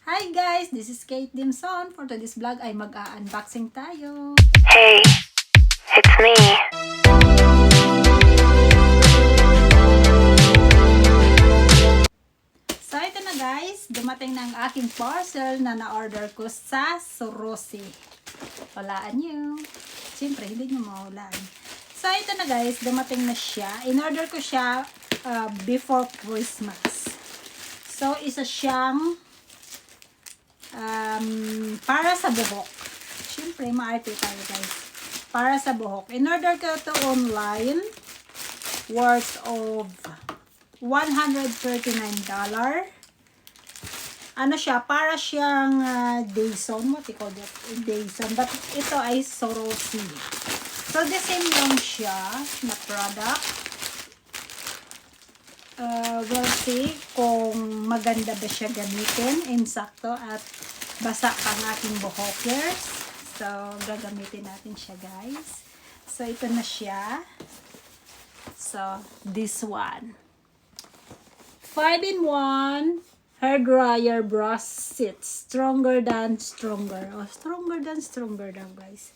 Hi guys, this is Kate Dimson. For today's vlog ay mag-unboxing tayo. Hey, it's me. So ito na guys, dumating na ang aking parcel na na-order ko sa Sorosi. Walaan nyo. Siyempre, hindi nyo mawalaan. So ito na guys, dumating na siya. In-order ko siya before Christmas. So isa siyang para sa buhok. Siyempre, maarte tayo guys. Para sa buhok. In-order ko ito online. Worth of $139. Ano siya? Para siyang Dayson. What you call that? Dayson. But ito ay Sorosi. So, the same lang siya na product. We'll see kung maganda ba siya gamitin, insakto at basa ang aking buhokers. So, gagamitin natin siya guys. So, ito na siya. So, this one. 5-in-1 hair dryer brush set. Stronger than stronger. Oh, stronger than stronger daw guys.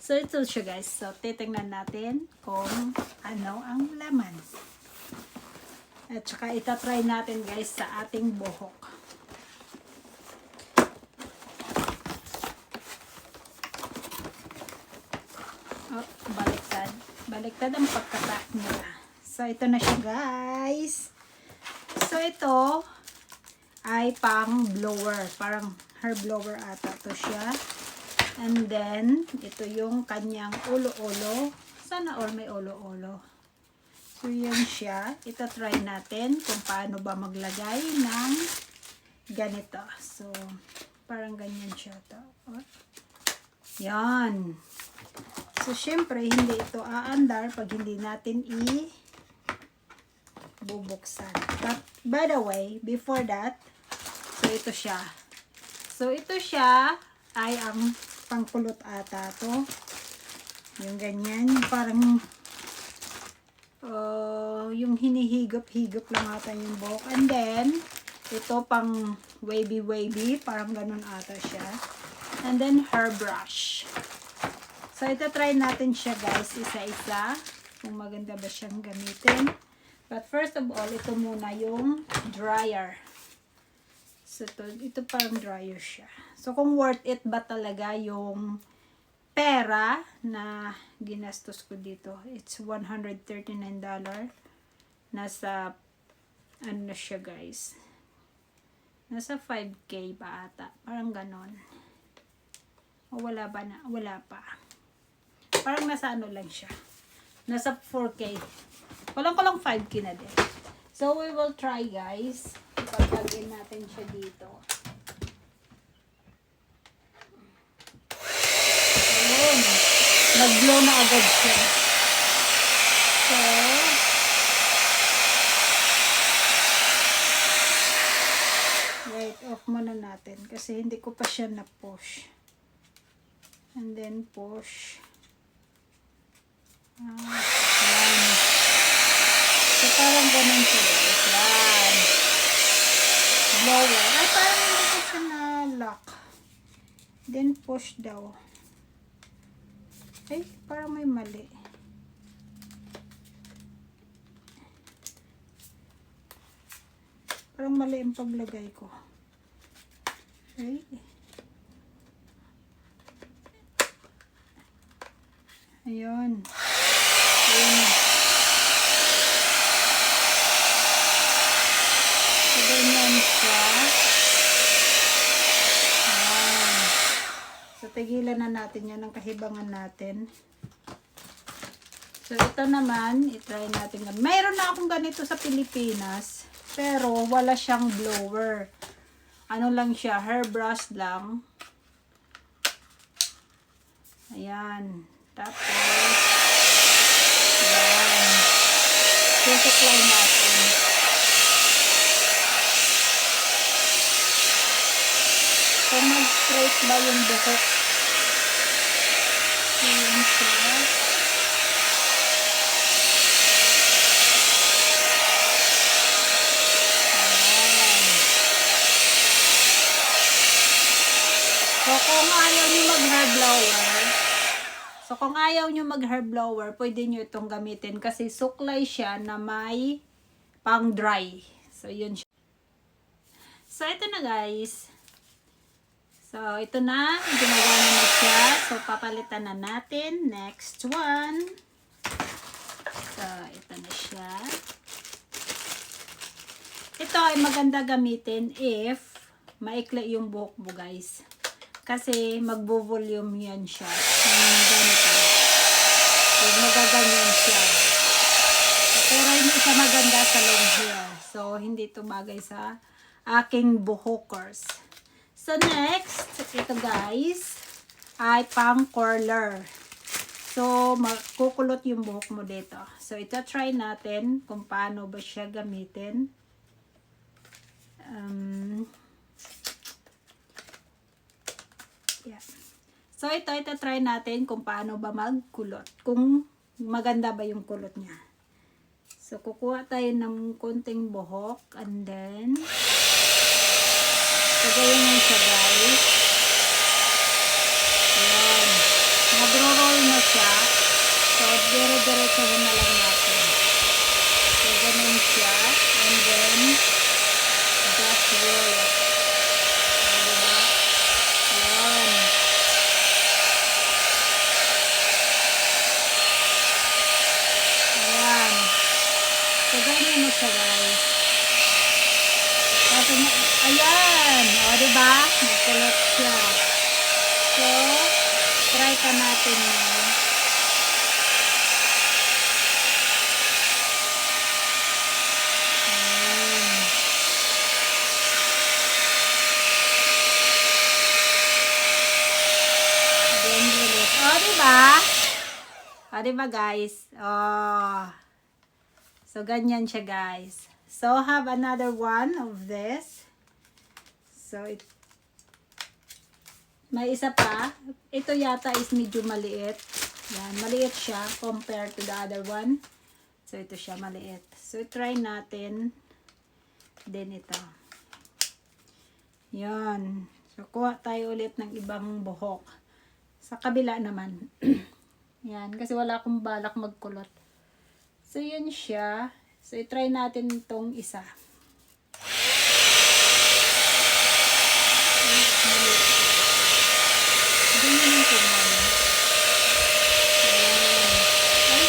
So, ito siya guys. So, titingnan natin kung ano ang laman. At saka itatry natin guys sa ating buhok. Oh, baliktad. Baliktad ang pagkatak niya. So, ito na siya guys. So, ito ay pang blower. Parang hair blower ata to siya. And then, ito yung kanyang ulo-ulo. Sana all may ulo-ulo. So, yan siya. Ita-try natin kung paano ba maglagay ng ganito. So, parang ganyan siya. Yan. So, syempre, hindi ito aandar pag hindi natin bubuksan. But, by the way, before that, so, ito siya. So, ito siya ay ang pangkulot ata to. Yung ganyan. Parang yung hinihigop-higop lang ata yung buhok. And then, ito pang wavy-wavy. Parang ganun ata siya. And then, hair brush. So, ito try natin siya guys. Isa-isa. Kung maganda ba siyang gamitin. But first of all, ito muna yung dryer. So, ito parang dryer siya. So, kung worth it ba talaga yung pera na ginastos ko dito. It's $139. Nasa, ano na siya guys. Nasa 5K pa ata. Parang ganon. O wala ba na? Wala pa. Parang nasa ano lang siya. Nasa 4K. Walang 5K na din. So, we will try guys. Ipagpagin natin siya dito. Ayun. Nag-blow na agad siya. So, wait, off muna natin. Kasi hindi ko pa siya na-push. And then, push. Yan. So, parang ganun siya guys. Yan. Blower. Ay, parang hindi ko siya na-lock. Then, push daw. Ay, parang may mali. Parang mali ang paglagay ko. Okay. Ayun. Ayun. So, ganyan siya. Ayan. So, tigilan na natin yan ang kahibangan natin. So, ito naman, itry natin. Mayroon na akong ganito sa Pilipinas, pero wala siyang blower. Ano lang siya, hairbrush lang. Ayan. Tapos, ayan. Susuklay natin. So, mag-straight ba yung buhok? Ayan siya. Ayan. kung ayaw nyo mag-hair blower, pwede nyo itong gamitin kasi suklay siya na may pang dry. So, yun siya. So, ito na guys. So, ito na. Ginagawa na siya. So, papalitan na natin. Next one. So, ito na siya. Ito ay maganda gamitin if maikli yung buhok mo guys. Kasi magbo-volume yan siya. Yung ganito. Yung magaganyan siya. So, pero hindi siya maganda sa long hair. So, hindi ito bagay sa aking buhokers. So, next, ito guys, ay pang curler. So, makukulot yung buhok mo dito. So, ito try natin kung paano ba siya gamitin. Yeah. So, ito try natin kung paano ba magkulot. Kung maganda ba yung kulot niya. So, kukuha tayo ng konting buhok and then kagayin mo siya guys. Ayan. Nagro-roll na siya. So, dire-diretso na lang natin. So, ganun siya. And then, just roll it. Diba? Ayan. Ayan. So, ganyan mo siya guys. Ayan. O, diba? Nagkulot siya. So, try ka natin na. Ayan. Then, ulit. O, diba? O, diba guys? O. So, ganyan siya guys. So, have another one of this. So, may isa pa. Ito yata is medyo maliit. Yan, maliit siya compared to the other one. So, ito siya maliit. So, try natin din ito. Yan. So, kuha tayo ulit ng ibang buhok. Sa kabila naman. Yan, kasi wala akong balak magkulot. So, yun siya. So, try natin itong isa. Ganyan yung tingnan. Ay,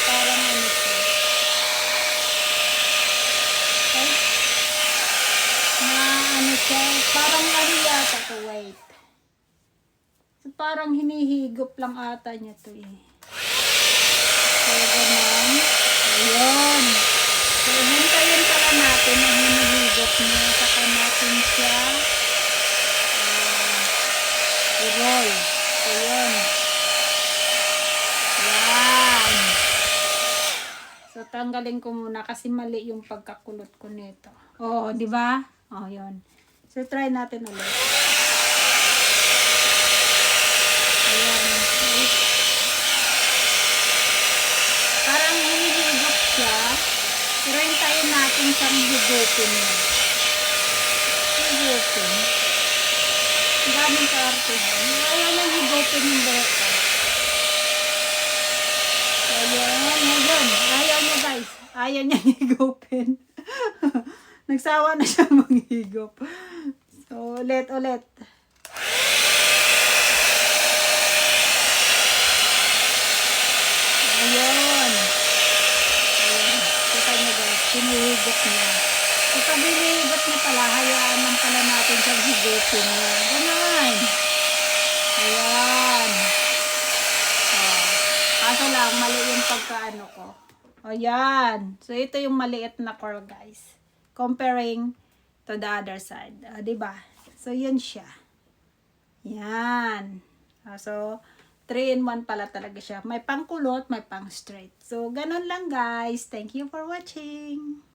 parang ano siya. Ay, na ano siya. Parang ano yata to, wait. So, parang hinihigop lang ata niya to eh. So, ganun. Ayun. So, hintayin pala natin ang hinihigop niya. Saka natin siya i-roll. So, yun. Yan. So, tanggalin ko muna kasi mali yung pagkakulot ko nito. Oo, di ba? Oh, yun. So, try natin ulit. Ayan. Parang hinihigop siya. Pero hintayin natin siyang higupin niya. Higupin. Ang daming kaartihan. Ayaw nang higupin yung buhok ko. Ayan. Ayaw niya guys. Ayaw niya higupin. Nagsawa na siya manghigop. So, ulit. Ayan. Kita niyo guys. Hinihigop niya. So, pag hinihigop niya pala, hayaan lang pala natin siyang higupin niya. Ganun. Ayan. Kaso lang, mali yung pagkaano ko. Ayan. So, ito yung maliit na curl, guys. Comparing to the other side. Diba? So, yun siya. Yan. So, 3-in-1 pala talaga siya. May pangkulot, may pang straight. So, ganun lang, guys. Thank you for watching.